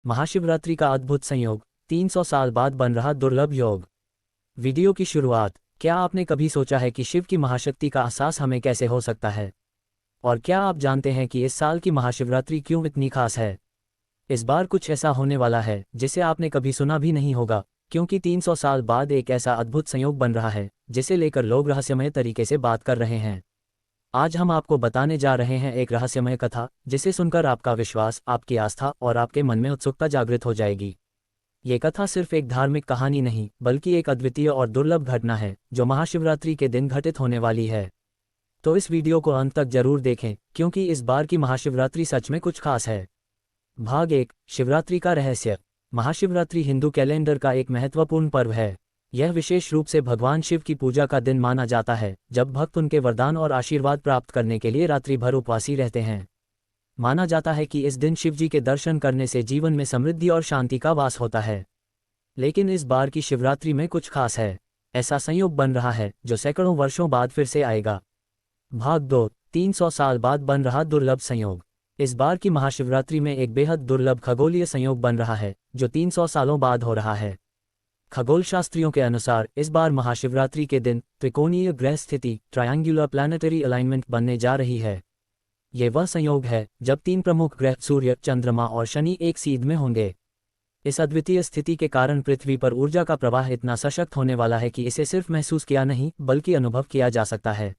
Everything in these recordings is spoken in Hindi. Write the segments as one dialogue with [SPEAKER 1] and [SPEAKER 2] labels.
[SPEAKER 1] महाशिवरात्रि का अद्भुत संयोग, 300 साल बाद बन रहा दुर्लभ योग। वीडियो की शुरुआत। क्या आपने कभी सोचा है कि शिव की महाशक्ति का एहसास हमें कैसे हो सकता है? और क्या आप जानते हैं कि इस साल की महाशिवरात्रि क्यों इतनी खास है? इस बार कुछ ऐसा होने वाला है जिसे आपने कभी सुना भी नहीं होगा, क्योंकि 300 साल बाद एक ऐसा अद्भुत संयोग बन रहा है जिसे लेकर लोग रहस्यमय तरीके से बात कर रहे हैं। आज हम आपको बताने जा रहे हैं एक रहस्यमय कथा जिसे सुनकर आपका विश्वास, आपकी आस्था और आपके मन में उत्सुकता जागृत हो जाएगी। ये कथा सिर्फ एक धार्मिक कहानी नहीं, बल्कि एक अद्वितीय और दुर्लभ घटना है जो महाशिवरात्रि के दिन घटित होने वाली है। तो इस वीडियो को अंत तक जरूर देखें, क्योंकि इस बार की महाशिवरात्रि सच में कुछ खास है। भाग 1। शिवरात्रि का रहस्य। महाशिवरात्रि हिंदू कैलेंडर का एक महत्वपूर्ण पर्व है। यह विशेष रूप से भगवान शिव की पूजा का दिन माना जाता है, जब भक्त उनके वरदान और आशीर्वाद प्राप्त करने के लिए रात्रि भर उपवासी रहते हैं। माना जाता है कि इस दिन शिवजी के दर्शन करने से जीवन में समृद्धि और शांति का वास होता है। लेकिन इस बार की शिवरात्रि में कुछ खास है। ऐसा संयोग बन रहा है जो सैकड़ों वर्षों बाद फिर से आएगा। भाग 2। 300 साल बाद बन रहा दुर्लभ संयोग। इस बार की महाशिवरात्रि में एक बेहद दुर्लभ खगोलीय संयोग बन रहा है जो 300 सालों बाद हो रहा है। खगोल शास्त्रियों के अनुसार इस बार महाशिवरात्रि के दिन त्रिकोणीय ग्रह स्थिति, ट्रायंगुलर प्लैनेटरी अलाइनमेंट बनने जा रही है। ये वह संयोग है जब 3 प्रमुख ग्रह सूर्य, चंद्रमा और शनि एक सीध में होंगे। इस अद्वितीय स्थिति के कारण पृथ्वी पर ऊर्जा का प्रवाह इतना सशक्त होने वाला है कि इसे सिर्फ महसूस किया नहीं बल्कि अनुभव किया जा सकता है।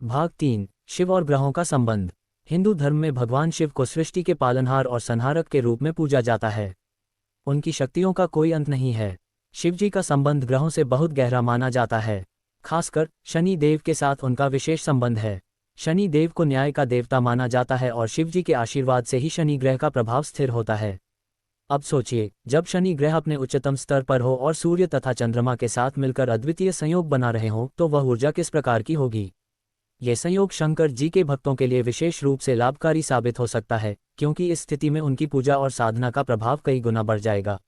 [SPEAKER 1] भाग 3। शिव और ग्रहों का संबंध। हिंदू धर्म में भगवान शिव को सृष्टि के पालनहार और संहारक के रूप में पूजा जाता है। उनकी शक्तियों का कोई अंत नहीं है। शिवजी का संबंध ग्रहों से बहुत गहरा माना जाता है। खासकर शनि देव के साथ उनका विशेष संबंध है। शनि देव को न्याय का देवता माना जाता है और शिवजी के आशीर्वाद से ही शनि ग्रह का प्रभाव स्थिर होता है। अब सोचिए, जब शनि ग्रह अपने उच्चतम स्तर पर हो और सूर्य तथा चंद्रमा के साथ मिलकर अद्वितीय संयोग बना रहे हों, तो वह ऊर्जा किस प्रकार की होगी। यह संयोग शंकर जी के भक्तों के लिए विशेष रूप से लाभकारी साबित हो सकता है, क्योंकि इस स्थिति में उनकी पूजा और साधना का प्रभाव कई गुना बढ़ जाएगा।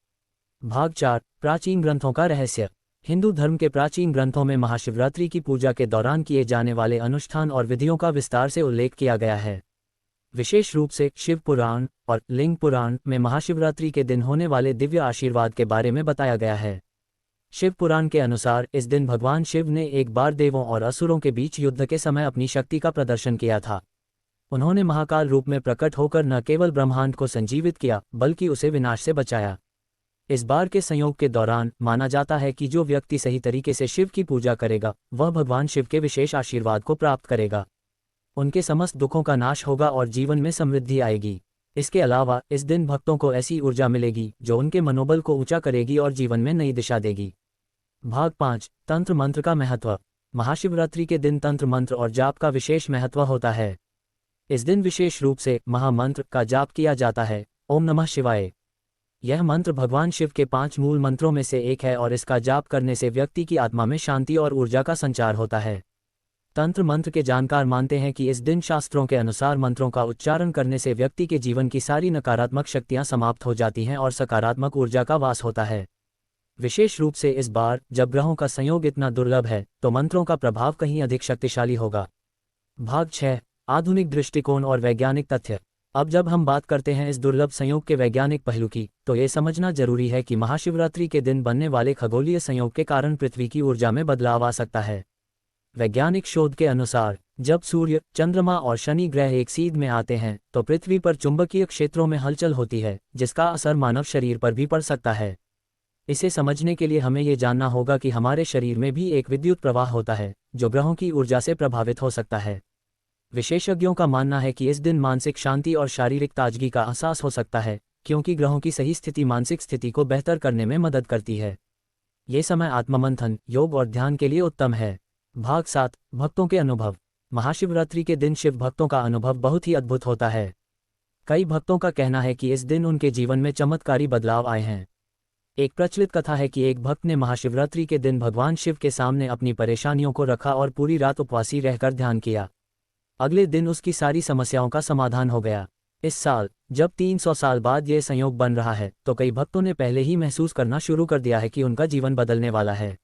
[SPEAKER 1] भाग 4। प्राचीन ग्रंथों का रहस्य। हिंदू धर्म के प्राचीन ग्रंथों में महाशिवरात्रि की पूजा के दौरान किए जाने वाले अनुष्ठान और विधियों का विस्तार से उल्लेख किया गया है। विशेष रूप से शिव पुराण और लिंग पुराण में महाशिवरात्रि के दिन होने वाले दिव्य आशीर्वाद के बारे में बताया गया है। शिव पुराण के अनुसार इस दिन भगवान शिव ने एक बार देवों और असुरों के बीच युद्ध के समय अपनी शक्ति का प्रदर्शन किया था। उन्होंने महाकाल रूप में प्रकट होकर न केवल ब्रह्मांड को संजीवित किया, बल्कि उसे विनाश से बचाया। इस बार के संयोग के दौरान माना जाता है कि जो व्यक्ति सही तरीके से शिव की पूजा करेगा, वह भगवान शिव के विशेष आशीर्वाद को प्राप्त करेगा। उनके समस्त दुखों का नाश होगा और जीवन में समृद्धि आएगी। इसके अलावा इस दिन भक्तों को ऐसी ऊर्जा मिलेगी जो उनके मनोबल को ऊंचा करेगी और जीवन में नई दिशा देगी। भाग 5। तंत्र मंत्र का महत्व। महाशिवरात्रि के दिन तंत्र मंत्र और जाप का विशेष महत्व होता है। इस दिन विशेष रूप से महामंत्र का जाप किया जाता है, ओम नमः शिवाय। यह मंत्र भगवान शिव के 5 मूल मंत्रों में से एक है और इसका जाप करने से व्यक्ति की आत्मा में शांति और ऊर्जा का संचार होता है। तंत्र मंत्र के जानकार मानते हैं कि इस दिन शास्त्रों के अनुसार मंत्रों का उच्चारण करने से व्यक्ति के जीवन की सारी नकारात्मक शक्तियां समाप्त हो जाती हैं और सकारात्मक ऊर्जा का वास होता है। विशेष रूप से इस बार जब ग्रहों का संयोग इतना दुर्लभ है, तो मंत्रों का प्रभाव कहीं अधिक शक्तिशाली होगा। भाग 6। आधुनिक दृष्टिकोण और वैज्ञानिक तथ्य। अब जब हम बात करते हैं इस दुर्लभ संयोग के वैज्ञानिक पहलू की, तो ये समझना जरूरी है कि महाशिवरात्रि के दिन बनने वाले खगोलीय संयोग के कारण पृथ्वी की ऊर्जा में बदलाव आ सकता है। वैज्ञानिक शोध के अनुसार जब सूर्य, चंद्रमा और शनि ग्रह एक सीध में आते हैं, तो पृथ्वी पर चुंबकीय क्षेत्रों में हलचल होती है, जिसका असर मानव शरीर पर भी पड़ सकता है। इसे समझने के लिए हमें ये जानना होगा कि हमारे शरीर में भी एक विद्युत प्रवाह होता है, जो ग्रहों की ऊर्जा से प्रभावित हो सकता है। विशेषज्ञों का मानना है कि इस दिन मानसिक शांति और शारीरिक ताजगी का एहसास हो सकता है, क्योंकि ग्रहों की सही स्थिति मानसिक स्थिति को बेहतर करने में मदद करती है। ये समय आत्ममंथन, योग और ध्यान के लिए उत्तम है। भाग 7। भक्तों के अनुभव। महाशिवरात्रि के दिन शिव भक्तों का अनुभव बहुत ही अद्भुत होता है। कई भक्तों का कहना है कि इस दिन उनके जीवन में चमत्कारी बदलाव आए हैं। एक प्रचलित कथा है कि एक भक्त ने महाशिवरात्रि के दिन भगवान शिव के सामने अपनी परेशानियों को रखा और पूरी रात उपवासी रहकर ध्यान किया। अगले दिन उसकी सारी समस्याओं का समाधान हो गया। इस साल जब 300 साल बाद ये संयोग बन रहा है, तो कई भक्तों ने पहले ही महसूस करना शुरू कर दिया है कि उनका जीवन बदलने वाला है।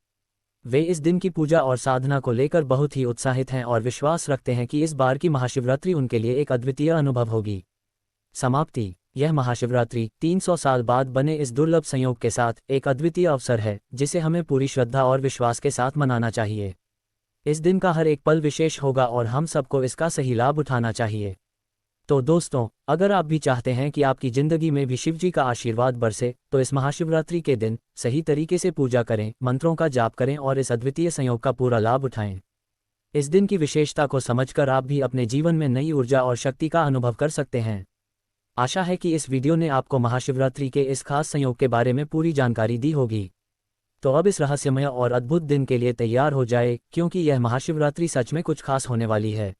[SPEAKER 1] वे इस दिन की पूजा और साधना को लेकर बहुत ही उत्साहित हैं और विश्वास रखते हैं कि इस बार की महाशिवरात्रि उनके लिए एक अद्वितीय अनुभव होगी। समाप्ति। यह महाशिवरात्रि 300 साल बाद बने इस दुर्लभ संयोग के साथ एक अद्वितीय अवसर है जिसे हमें पूरी श्रद्धा और विश्वास के साथ मनाना चाहिए। इस दिन का हर एक पल विशेष होगा और हम सबको इसका सही लाभ उठाना चाहिए। तो दोस्तों, अगर आप भी चाहते हैं कि आपकी ज़िंदगी में भी शिवजी का आशीर्वाद बरसे, तो इस महाशिवरात्रि के दिन सही तरीके से पूजा करें, मंत्रों का जाप करें और इस अद्वितीय संयोग का पूरा लाभ उठाएं। इस दिन की विशेषता को समझकर आप भी अपने जीवन में नई ऊर्जा और शक्ति का अनुभव कर सकते हैं। आशा है कि इस वीडियो ने आपको महाशिवरात्रि के इस खास संयोग के बारे में पूरी जानकारी दी होगी। तो अब इस रहस्यमय और अद्भुत दिन के लिए तैयार हो जाए, क्योंकि यह महाशिवरात्रि सच में कुछ खास होने वाली है।